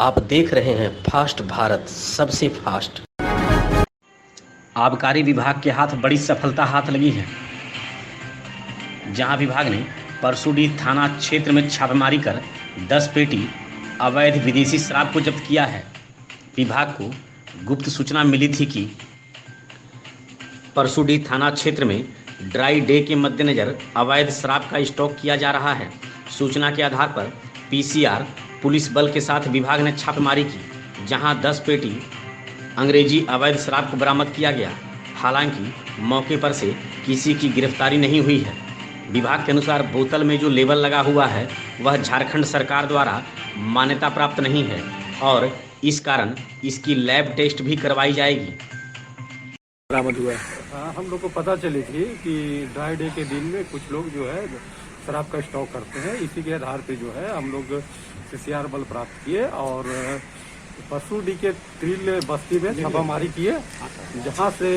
आप देख रहे हैं फास्ट भारत, सबसे फास्ट। आबकारी विभाग के हाथ बड़ी सफलता हाथ लगी है, जहां विभाग ने परसूडीह थाना क्षेत्र में छापेमारी कर 10 पेटी अवैध विदेशी शराब को जब्त किया है। विभाग को गुप्त सूचना मिली थी कि परसूडीह थाना क्षेत्र में ड्राई डे के मद्देनज़र अवैध शराब का स्टॉक किया जा रहा है। सूचना के आधार पर पीसीआर पुलिस बल के साथ विभाग ने छापेमारी की, जहां 10 पेटी अंग्रेजी अवैध शराब को बरामद किया गया। हालांकि मौके पर से किसी की गिरफ्तारी नहीं हुई है। विभाग के अनुसार बोतल में जो लेबल लगा हुआ है वह झारखंड सरकार द्वारा मान्यता प्राप्त नहीं है और इस कारण इसकी लैब टेस्ट भी करवाई जाएगी। बरामद हुआ है। हाँ, हम लोग को पता चली थी कि ड्राई डे के दिन में कुछ लोग जो है शराब का स्टॉक करते हैं। इसी के आधार पे जो है हम लोग सीसीआर बल प्राप्त किए और परसूडीह के तिल बस्ती में छापामारी किए, जहां से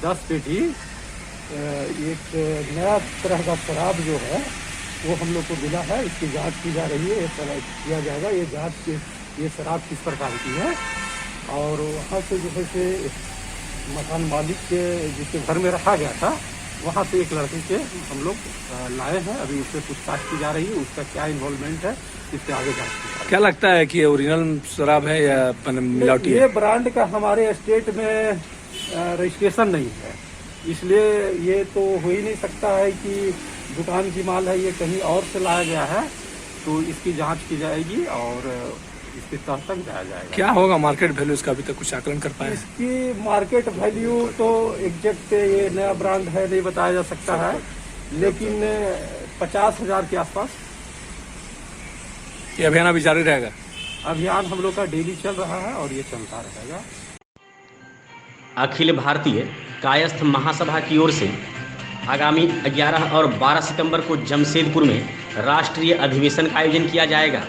10 पेटी एक नया तरह का शराब जो है वो हम लोग को मिला है। इसकी जांच की जा रही है, ये किया जाएगा ये जांच ये शराब किस प्रकार की है। और वहाँ से जो है से मकान मालिक के जिसके घर में रखा गया था वहाँ से एक लड़के के हम लोग लाए हैं। अभी उससे पूछताछ की जा रही है, उसका क्या इन्वॉल्वमेंट है इससे आगे जांच की। क्या लगता है कि ओरिजिनल शराब है या मिलावटी है? ये ब्रांड का हमारे स्टेट में रजिस्ट्रेशन नहीं है, इसलिए ये तो हो ही नहीं सकता है कि दुकान की माल है, ये कहीं और से लाया गया है। तो इसकी जांच की जाएगी और इसके तह तक जाया जाएगा। क्या होगा मार्केट वैल्यू इसका, अभी तक कुछ आकलन कर पाए? इसकी मार्केट वैल्यू तो एग्जैक्ट ये नया ब्रांड है नहीं बताया जा सकता है, लेकिन 50,000 के आसपास। ये अभियान अभी जारी रहेगा? अभियान हम लोग का डेली चल रहा है और ये चलता रहेगा। अखिल भारतीय कायस्थ महासभा की ओर से आगामी 11 और 12 सितंबर को जमशेदपुर में राष्ट्रीय अधिवेशन का आयोजन किया जाएगा।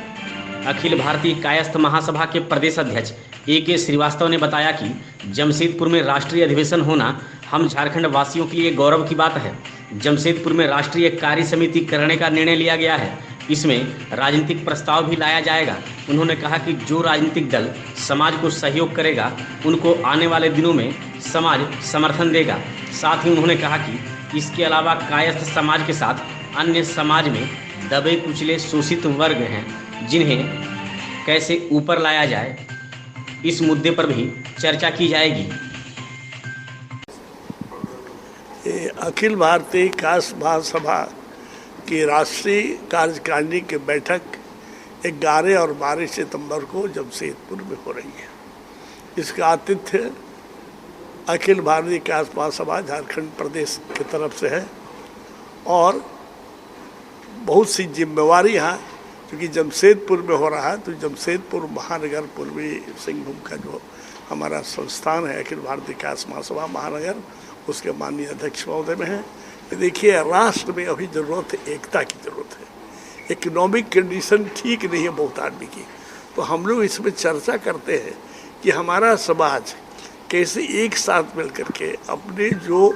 अखिल भारतीय कायस्थ महासभा के प्रदेश अध्यक्ष AK श्रीवास्तव ने बताया कि जमशेदपुर में राष्ट्रीय अधिवेशन होना हम झारखंड वासियों के लिए गौरव की बात है। जमशेदपुर में राष्ट्रीय कार्य समिति करने का निर्णय लिया गया है। इसमें राजनीतिक प्रस्ताव भी लाया जाएगा। उन्होंने कहा कि जो राजनीतिक दल समाज को सहयोग करेगा उनको आने वाले दिनों में समाज समर्थन देगा। साथ ही उन्होंने कहा कि इसके अलावा कायस्थ समाज के साथ अन्य समाज में दबे कुचले शोषित वर्ग हैं, जिन्हें कैसे ऊपर लाया जाए, इस मुद्दे पर भी चर्चा की जाएगी। अखिल भारतीय कायस्थ महासभा की राष्ट्रीय कार्यकारिणी की बैठक 11 और 12 सितंबर को जमशेदपुर में हो रही है। इसका आतिथ्य अखिल भारतीय कायस्थ महासभा झारखंड प्रदेश की तरफ से है और बहुत सी जिम्मेवारी यहाँ, क्योंकि जमशेदपुर में हो रहा है तो जमशेदपुर महानगर पूर्वी सिंहभूम का जो हमारा संस्थान है अखिल भारतीय कायस्थ महासभा महानगर, उसके माननीय अध्यक्ष महोदय में है। देखिए, राष्ट्र में अभी ज़रूरत है, एकता की ज़रूरत है। इकोनॉमिक कंडीशन ठीक नहीं है बहुत आदमी की, तो हम लोग इसमें चर्चा करते हैं कि हमारा समाज कैसे एक साथ मिल करके अपने जो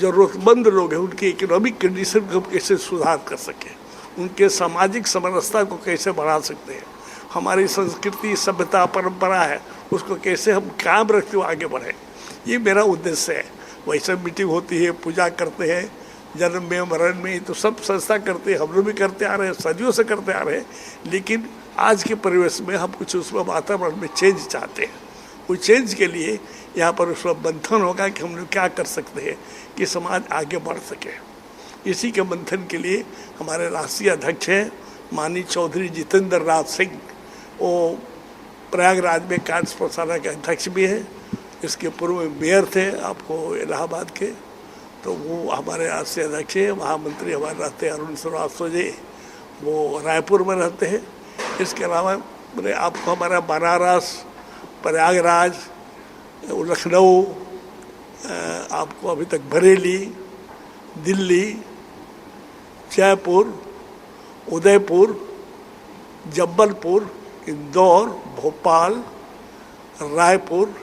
ज़रूरतमंद लोग हैं उनकी इकोनॉमिक कंडीशन को कैसे सुधार कर सकें, उनके सामाजिक समरसता को कैसे बढ़ा सकते हैं, हमारी संस्कृति सभ्यता परंपरा है उसको कैसे हम कायम रखते हुए आगे बढ़ें। ये मेरा उद्देश्य है। वैसे मीटिंग होती है, पूजा करते हैं, जन्म में मरण में, तो सब संस्था करते हैं, हम लोग भी करते आ रहे हैं, सदियों से करते आ रहे हैं। लेकिन आज के परिवेश में हम कुछ उसमें वातावरण में चेंज चाहते हैं। उस चेंज के लिए यहाँ पर उसमें मंथन होगा कि हम लोग क्या कर सकते हैं कि समाज आगे बढ़ सके। इसी के मंथन के लिए हमारे राष्ट्रीय अध्यक्ष हैं माननीय चौधरी जितेंद्र राज सिंह, वो प्रयागराज में कार्य प्रसारण के अध्यक्ष भी हैं। इसके पूर्व मेयर थे आपको इलाहाबाद के, तो वो हमारे राष्ट्रीय अध्यक्ष हैं। महामंत्री हमारे रहते हैं अरुण श्रीवास्तव जी, वो रायपुर में रहते हैं। इसके अलावा मैंने आपको हमारा बनारस, प्रयागराज, लखनऊ, आपको अभी तक बरेली, दिल्ली, जयपुर, उदयपुर, जबलपुर, इंदौर, भोपाल, रायपुर,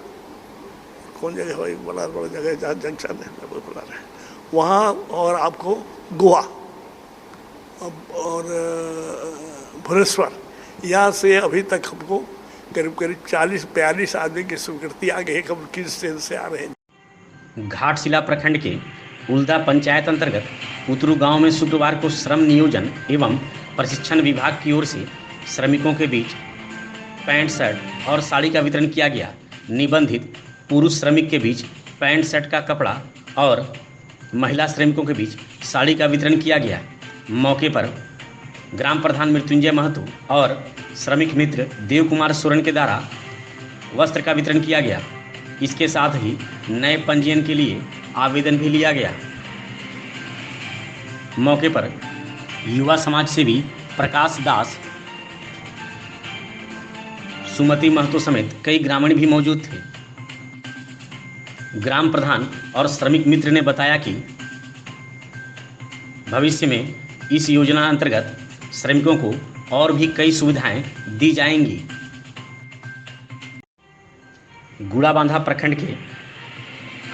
कौन जगह भाई बड़ा बड़ा जगह जहाँ जंक्शन है बता रहे हैं वहाँ, और आपको गोवा और भुवनेश्वर, यहाँ से अभी तक हमको करीब करीब 40-42 आदमी की स्वीकृति आ गई है कि हम किस ट्रेन से आ रहे हैं। घाटशिला प्रखंड के उल्दा पंचायत अंतर्गत उतरू गांव में शुक्रवार को श्रम नियोजन एवं प्रशिक्षण विभाग की ओर से श्रमिकों के बीच पैंट शर्ट और साड़ी का वितरण किया गया। निबंधित पुरुष श्रमिक के बीच पैंट शर्ट का कपड़ा और महिला श्रमिकों के बीच साड़ी का वितरण किया गया। मौके पर ग्राम प्रधान मृत्युंजय महतो और श्रमिक मित्र देव कुमार सोरेन के द्वारा वस्त्र का वितरण किया गया। इसके साथ ही नए पंजीयन के लिए आवेदन भी लिया गया। मौके पर युवा समाज सेवी प्रकाश दास, सुमति महतो समेत कई ग्रामीण भी मौजूद थे। ग्राम प्रधान और श्रमिक मित्र ने बताया कि भविष्य में इस योजना अंतर्गत श्रमिकों को और भी कई सुविधाएं दी जाएंगी। गुड़ाबांधा प्रखंड के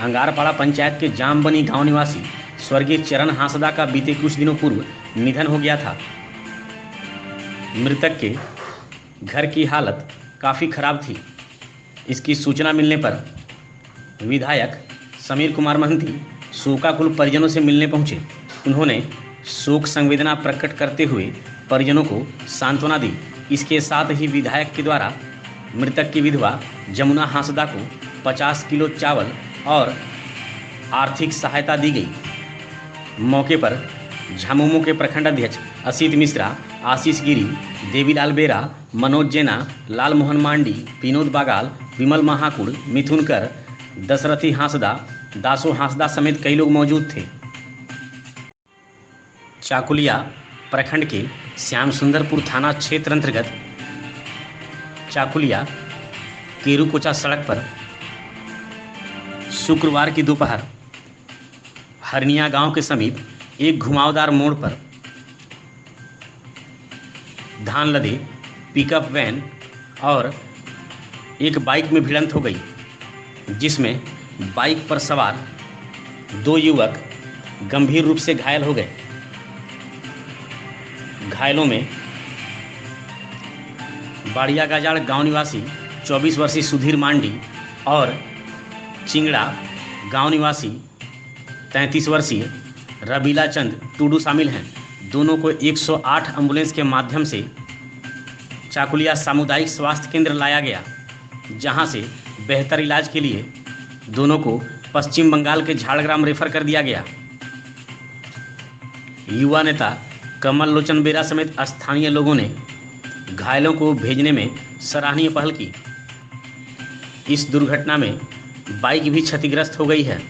अंगारपाड़ा पंचायत के जामबनी गांव निवासी स्वर्गीय चरण हांसदा का बीते कुछ दिनों पूर्व निधन हो गया था। मृतक के घर की हालत काफ़ी खराब थी। इसकी सूचना मिलने पर विधायक समीर कुमार महंती शोकाकुल परिजनों से मिलने पहुंचे। उन्होंने शोक संवेदना प्रकट करते हुए परिजनों को सांत्वना दी। इसके साथ ही विधायक के द्वारा मृतक की विधवा जमुना हांसदा को 50 किलो चावल और आर्थिक सहायता दी गई। मौके पर झामुमो के प्रखंड अध्यक्ष असित मिश्रा, आशीष गिरी, देवीलाल बेरा, मनोज जेना, लाल मोहन मांडी, विनोद बागाल, विमल महाकुड़, मिथुन कर, दशरथी हांसदा, दासो हांसदा समेत कई लोग मौजूद थे। चाकुलिया प्रखंड के श्याम सुंदरपुर थाना क्षेत्र अंतर्गत चाकुलिया केरूकोचा सड़क पर शुक्रवार की दोपहर हरनिया गांव के समीप एक घुमावदार मोड़ पर धान लदे पिकअप वैन और एक बाइक में भिड़ंत हो गई, जिसमें बाइक पर सवार 2 युवक गंभीर रूप से घायल हो गए। घायलों में बाड़िया गाजाड़ गांव निवासी 24 वर्षीय सुधीर मांडी और चिंगड़ा गांव निवासी 33 वर्षीय रबीला चंद टूडू शामिल हैं। दोनों को 108 एम्बुलेंस के माध्यम से चाकुलिया सामुदायिक स्वास्थ्य केंद्र लाया गया, जहां से बेहतर इलाज के लिए दोनों को पश्चिम बंगाल के झाड़ग्राम रेफर कर दिया गया। युवा नेता कमल लोचन बेरा समेत स्थानीय लोगों ने घायलों को भेजने में सराहनीय पहल की। इस दुर्घटना में बाइक भी क्षतिग्रस्त हो गई है।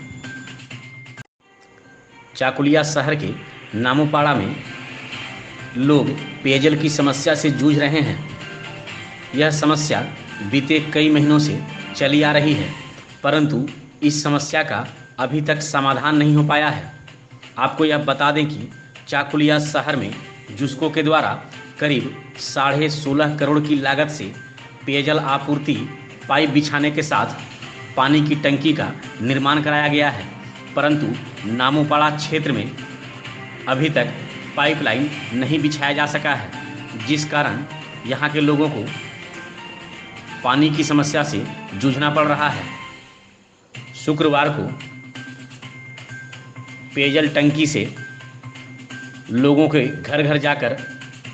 चाकुलिया शहर के नामोपाड़ा में लोग पेयजल की समस्या से जूझ रहे हैं। यह समस्या बीते कई महीनों से चली आ रही है, परंतु इस समस्या का अभी तक समाधान नहीं हो पाया है। आपको यह बता दें कि चाकुलिया शहर में जुस्को के द्वारा करीब 16.5 करोड़ की लागत से पेयजल आपूर्ति पाइप बिछाने के साथ पानी की टंकी का निर्माण कराया गया है, परंतु नामोपाड़ा क्षेत्र में अभी तक पाइपलाइन नहीं बिछाया जा सका है, जिस कारण यहाँ के लोगों को पानी की समस्या से जूझना पड़ रहा है। शुक्रवार को पेयजल टंकी से लोगों के घर घर जाकर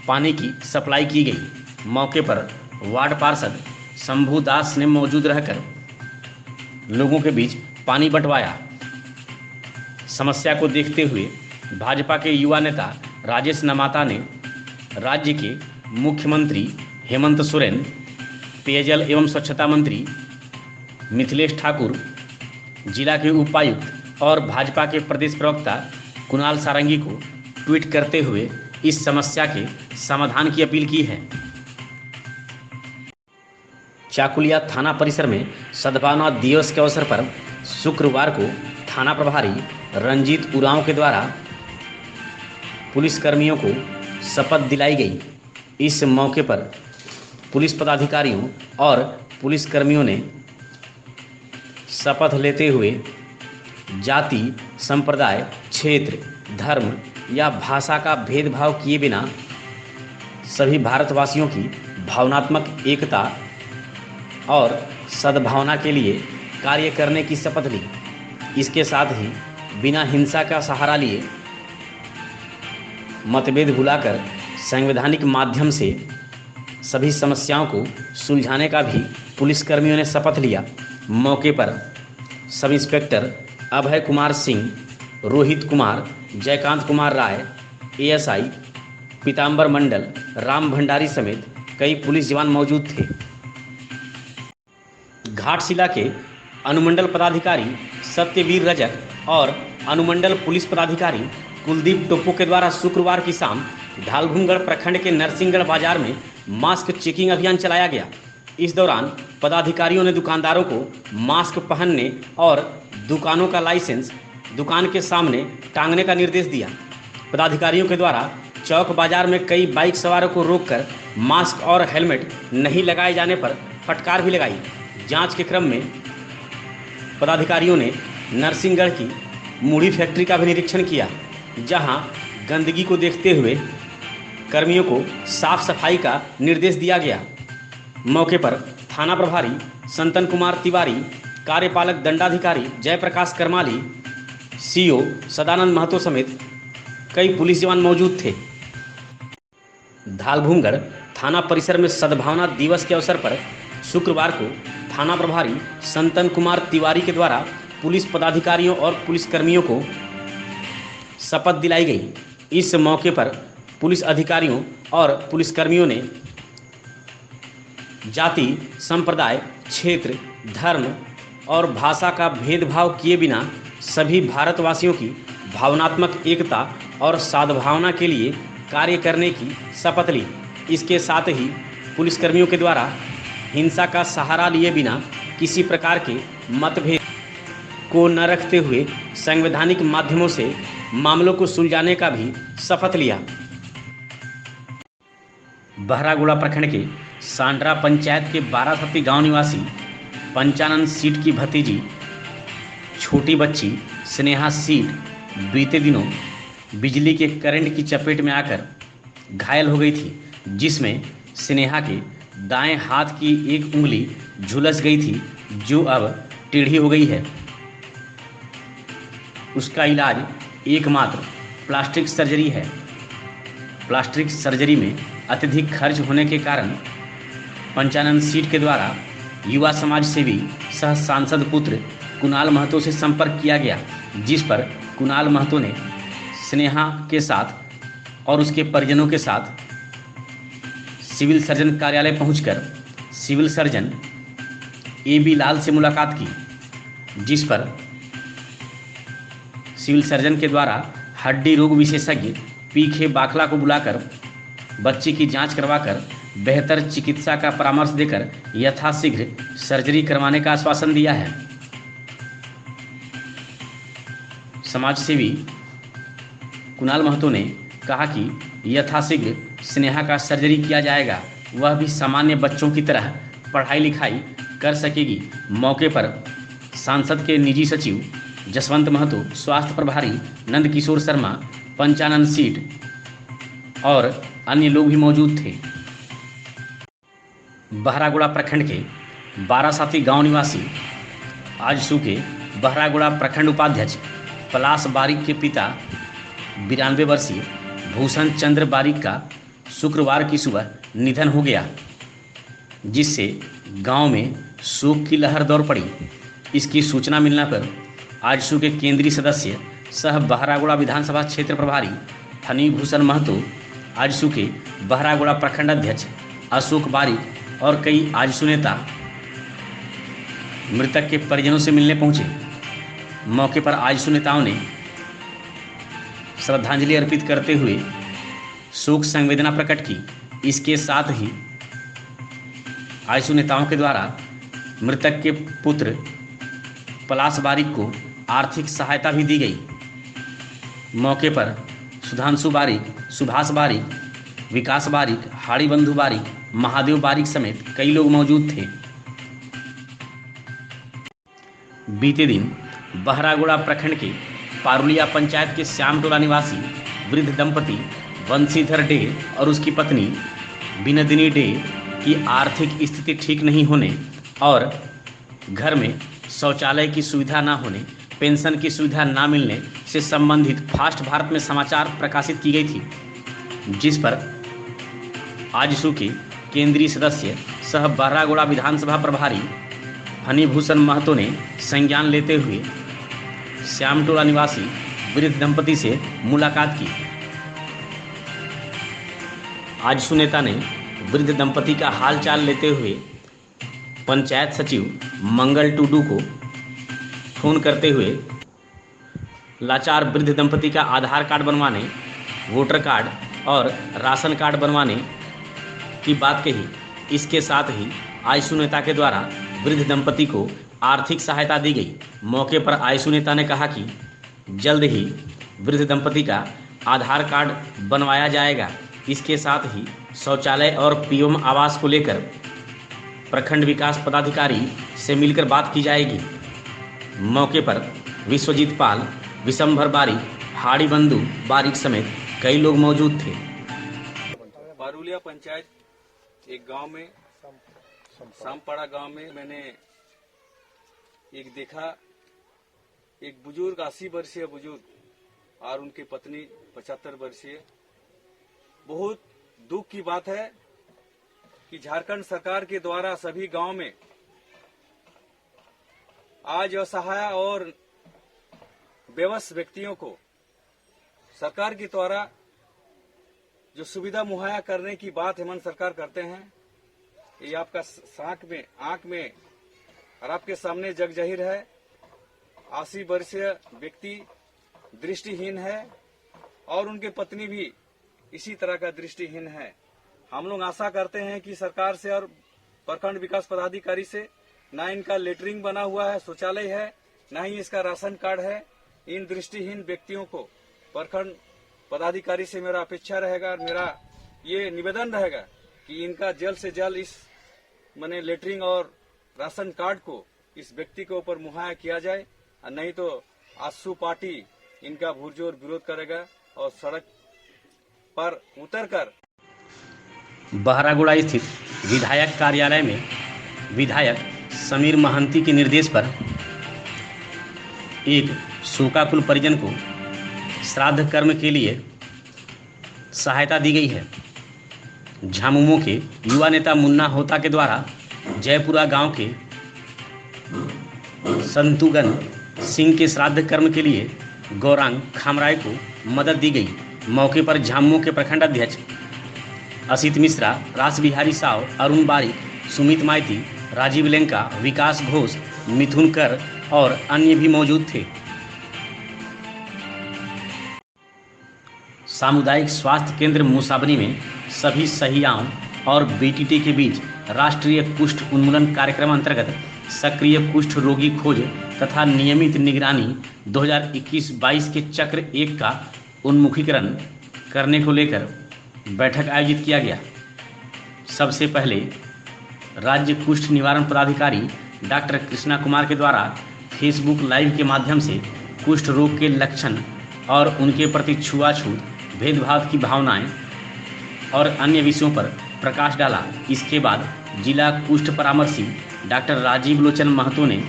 पानी की सप्लाई की गई। मौके पर वार्ड पार्षद शंभू दास ने मौजूद रहकर लोगों के बीच पानी बंटवाया। समस्या को देखते हुए भाजपा के युवा नेता राजेश नमाता ने राज्य के मुख्यमंत्री हेमंत सोरेन, पेयजल एवं स्वच्छता मंत्री मिथिलेश ठाकुर, जिला के उपायुक्त और भाजपा के प्रदेश प्रवक्ता कुणाल सारंगी को ट्वीट करते हुए इस समस्या के समाधान की अपील की है। चाकुलिया थाना परिसर में सद्भावना दिवस के अवसर पर शुक्रवार को थाना प्रभारी रंजीत उरांव के द्वारा पुलिसकर्मियों को शपथ दिलाई गई। इस मौके पर पुलिस पदाधिकारियों और पुलिसकर्मियों ने शपथ लेते हुए जाति, संप्रदाय, क्षेत्र, धर्म या भाषा का भेदभाव किए बिना सभी भारतवासियों की भावनात्मक एकता और सद्भावना के लिए कार्य करने की शपथ ली। इसके साथ ही बिना हिंसा का सहारा लिए मतभेद भुलाकर संवैधानिक माध्यम से सभी समस्याओं को सुलझाने का भी पुलिसकर्मियों ने शपथ लिया। मौके पर sub inspector Abhay Kumar Singh, Rohit Kumar, Jaikant Kumar Rai, ASI पीताम्बर मंडल, राम भंडारी समेत कई पुलिस जवान मौजूद थे। घाटशिला के अनुमंडल पदाधिकारी सत्यवीर रजक और अनुमंडल पुलिस पदाधिकारी कुलदीप टोप्पो के द्वारा शुक्रवार की शाम ढालभूमगढ़ प्रखंड के नरसिंहगढ़ बाजार में मास्क चेकिंग अभियान चलाया गया। इस दौरान पदाधिकारियों ने दुकानदारों को मास्क पहनने और दुकानों का लाइसेंस दुकान के सामने टांगने का निर्देश दिया। पदाधिकारियों के द्वारा चौक बाजार में कई बाइक सवारों को रोककर मास्क और हेलमेट नहीं लगाए जाने पर फटकार भी लगाई। जांच के क्रम में पदाधिकारियों ने नरसिंहगढ़ की मूढ़ी फैक्ट्री का भी निरीक्षण किया, जहां गंदगी को देखते हुए कर्मियों को साफ सफाई का निर्देश दिया गया। मौके पर थाना प्रभारी संतन कुमार तिवारी, कार्यपालक दंडाधिकारी जयप्रकाश करमाली, सीओ सदानंद महतो समेत कई पुलिस जवान मौजूद थे। ढालभूमगढ़ थाना परिसर में सद्भावना दिवस के अवसर पर शुक्रवार को थाना प्रभारी संतन कुमार तिवारी के द्वारा पुलिस पदाधिकारियों और पुलिसकर्मियों को शपथ दिलाई गई। इस मौके पर पुलिस अधिकारियों और पुलिसकर्मियों ने जाति, संप्रदाय, क्षेत्र, धर्म और भाषा का भेदभाव किए बिना सभी भारतवासियों की भावनात्मक एकता और सद्भावना के लिए कार्य करने की शपथ ली। इसके साथ ही पुलिसकर्मियों के द्वारा हिंसा का सहारा लिए बिना किसी प्रकार के मतभेद को न रखते हुए संवैधानिक माध्यमों से मामलों को सुलझाने का भी शपथ लिया। बहरागोड़ा प्रखंड के सांड्रा पंचायत के 12 गांव निवासी पंचानन सीट की भतीजी छोटी बच्ची स्नेहा सीट बीते दिनों बिजली के करंट की चपेट में आकर घायल हो गई थी, जिसमें स्नेहा के दाएं हाथ की एक उंगली झुलस गई थी, जो अब टेढ़ी हो गई है। उसका इलाज एकमात्र प्लास्टिक सर्जरी है। प्लास्टिक सर्जरी में अत्यधिक खर्च होने के कारण पंचानन सीट के द्वारा युवा समाज सेवी सह सांसद पुत्र कुणाल महतो से संपर्क किया गया, जिस पर कुणाल महतो ने स्नेहा के साथ और उसके परिजनों के साथ सिविल सर्जन कार्यालय पहुंचकर सिविल सर्जन AB लाल से मुलाकात की, जिस पर सिविल सर्जन के द्वारा हड्डी रोग विशेषज्ञ PK बाखला को बुलाकर बच्ची की जांच करवाकर बेहतर चिकित्सा का परामर्श देकर यथाशीघ्र सर्जरी करवाने का आश्वासन दिया है। समाज सेवी कुणाल महतो ने कहा कि यथाशीघ्र स्नेहा का सर्जरी किया जाएगा, वह भी सामान्य बच्चों की तरह पढ़ाई लिखाई कर सकेगी। मौके पर सांसद के निजी सचिव जसवंत महतो, स्वास्थ्य प्रभारी नंद किशोर शर्मा, पंचानन सीट और अन्य लोग भी मौजूद थे। बहरागोड़ा प्रखंड के 12 गांव निवासी आजसू के बहरागोड़ा प्रखंड उपाध्यक्ष पलाश बारिक के पिता 92 वर्षीय भूषण चंद्र बारिक का शुक्रवार की सुबह निधन हो गया, जिससे गांव में शोक की लहर दौड़ पड़ी। इसकी सूचना मिलने पर आजसू के केंद्रीय सदस्य सह बहरागोड़ा विधानसभा क्षेत्र प्रभारी फनी भूषण महतो, आजसू के बहरागोड़ा प्रखंड अध्यक्ष अशोक बारिक और कई आजसू नेता मृतक के परिजनों से मिलने पहुंचे। मौके पर आजसू नेताओं ने श्रद्धांजलि अर्पित करते हुए शोक संवेदना प्रकट की। इसके साथ ही आजसू नेताओं के द्वारा मृतक के पुत्र पलाश बारिक को आर्थिक सहायता भी दी गई। मौके पर सुधांशु बारिक, सुभाष बारिक, विकास बारिक, हाड़ी बंधु बारिक, महादेव बारिक समेत कई लोग मौजूद थे। बीते दिन बहरागोड़ा प्रखंड के पारुलिया पंचायत के श्यामटोला निवासी वृद्ध दंपति वंशीधर डे और उसकी पत्नी बिनदिनी डे कि आर्थिक स्थिति ठीक नहीं होने और घर में शौचालय की सुविधा ना होने, पेंशन की सुविधा ना मिलने से संबंधित फास्ट भारत में समाचार प्रकाशित की गई थी, जिस पर आजसू के केंद्रीय सदस्य सह बहरागोड़ा विधानसभा प्रभारी फणिभूषण महतो ने संज्ञान लेते हुए श्यामटोला निवासी वृद्ध दंपति से मुलाकात की। आजसू नेता ने वृद्ध दंपति का हालचाल लेते हुए पंचायत सचिव मंगल टुडू को फोन करते हुए लाचार वृद्ध दंपति का आधार कार्ड बनवाने, वोटर कार्ड और राशन कार्ड बनवाने की बात कही। इसके साथ ही आजसू नेता के द्वारा वृद्ध दंपति को आर्थिक सहायता दी गई। मौके पर आजसू नेता ने कहा कि जल्द ही वृद्ध दंपति का आधार कार्ड बनवाया जाएगा। इसके साथ ही शौचालय और पीएम आवास को लेकर प्रखंड विकास पदाधिकारी से मिलकर बात की जाएगी। मौके पर विश्वजीत पाल, विशंभर बारिक, हाड़ी बंधु बारिक समेत कई लोग मौजूद थे। पारुलिया पंचायत एक गांव में, सामपाड़ा गांव में मैंने एक देखा, एक बुजुर्ग 80 वर्षीय बुजुर्ग और उनकी पत्नी 75 वर्षीय। बहुत दुख की बात है कि झारखंड सरकार के द्वारा सभी गांव में आज असहाय और बेबस व्यक्तियों को सरकार के द्वारा जो सुविधा मुहैया करने की बात हेमंत सरकार करते हैं, ये आपका आंख में और आपके सामने जग जाहिर है। 80 वर्षीय व्यक्ति दृष्टिहीन है और उनके पत्नी भी इसी तरह का दृष्टिहीन है। हम लोग आशा करते हैं कि सरकार से और प्रखंड विकास पदाधिकारी से, ना इनका लेटरिंग बना हुआ है, शौचालय है, ना ही इसका राशन कार्ड है। इन दृष्टिहीन व्यक्तियों को प्रखंड पदाधिकारी से मेरा अपेक्षा रहेगा और मेरा ये निवेदन रहेगा कि इनका जल्द से जल्द इस लेटरिंग और राशन कार्ड को इस व्यक्ति के ऊपर मुहैया किया जाए, और नहीं तो आजसू पार्टी इनका भुरजोर विरोध करेगा और सड़क पर उतरकर बहरागोड़ा स्थित विधायक कार्यालय में विधायक समीर महंती के निर्देश पर एक शोकाकुल परिजन को श्राद्ध कर्म के लिए सहायता दी गई है। झामुमो के युवा नेता मुन्ना होता के द्वारा जयपुरा गांव के संतुगन सिंह के श्राद्ध कर्म के लिए गौरांग खामराय को मदद दी गई। मौके पर झामुमो के प्रखंड अध्यक्ष असित मिश्रा, रास बिहारी साव, अरुण बारिक, सुमित माइती, राजीव लेंका, विकास घोष, मिथुन कर और अन्य भी मौजूद थे। सामुदायिक स्वास्थ्य केंद्र मुसाबनी में सभी सहियाओं और बीटीटी के बीच राष्ट्रीय कुष्ठ उन्मूलन कार्यक्रम अंतर्गत सक्रिय कुष्ठ रोगी खोज तथा नियमित निगरानी 2021-22 के चक्र 1 का उन्मुखीकरण करने को लेकर बैठक आयोजित किया गया। सबसे पहले राज्य कुष्ठ निवारण पदाधिकारी डॉक्टर कृष्णा कुमार के द्वारा फेसबुक लाइव के माध्यम से कुष्ठ रोग के लक्षण और उनके प्रति छुआछूत, भेदभाव की भावनाएं और अन्य विषयों पर प्रकाश डाला। इसके बाद जिला कुष्ठ परामर्शी डॉक्टर राजीव लोचन महतो ने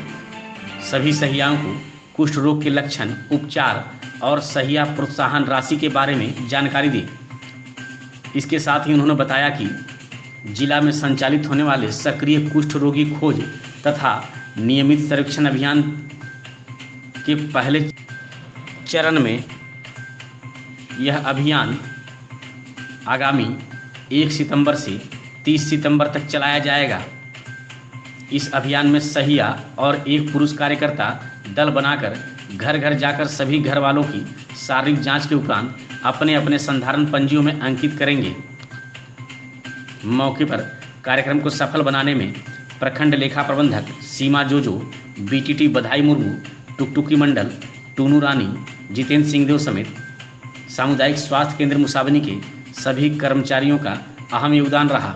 सभी सहियाओं को कुष्ठ रोग के लक्षण, उपचार और सहिया प्रोत्साहन राशि के बारे में जानकारी दी। इसके साथ ही उन्होंने बताया कि जिला में संचालित होने वाले सक्रिय कुष्ठ रोगी खोज तथा नियमित सर्वेक्षण अभियान के पहले चरण में यह अभियान आगामी 1 सितंबर से 30 सितंबर तक चलाया जाएगा। इस अभियान में सहिया और एक पुरुष कार्यकर्ता दल बनाकर घर घर जाकर सभी घर वालों की शारीरिक जांच के उपरांत अपने अपने संधारण पंजियों में अंकित करेंगे। मौके पर कार्यक्रम को सफल बनाने में प्रखंड लेखा प्रबंधक सीमा जोजो, बीटीटी बधाई मुर्मू, टुकटुकी मंडल, टूनू रानी, जितेंद्र सिंहदेव समेत सामुदायिक स्वास्थ्य केंद्र मुसाबनी के सभी कर्मचारियों का अहम योगदान रहा।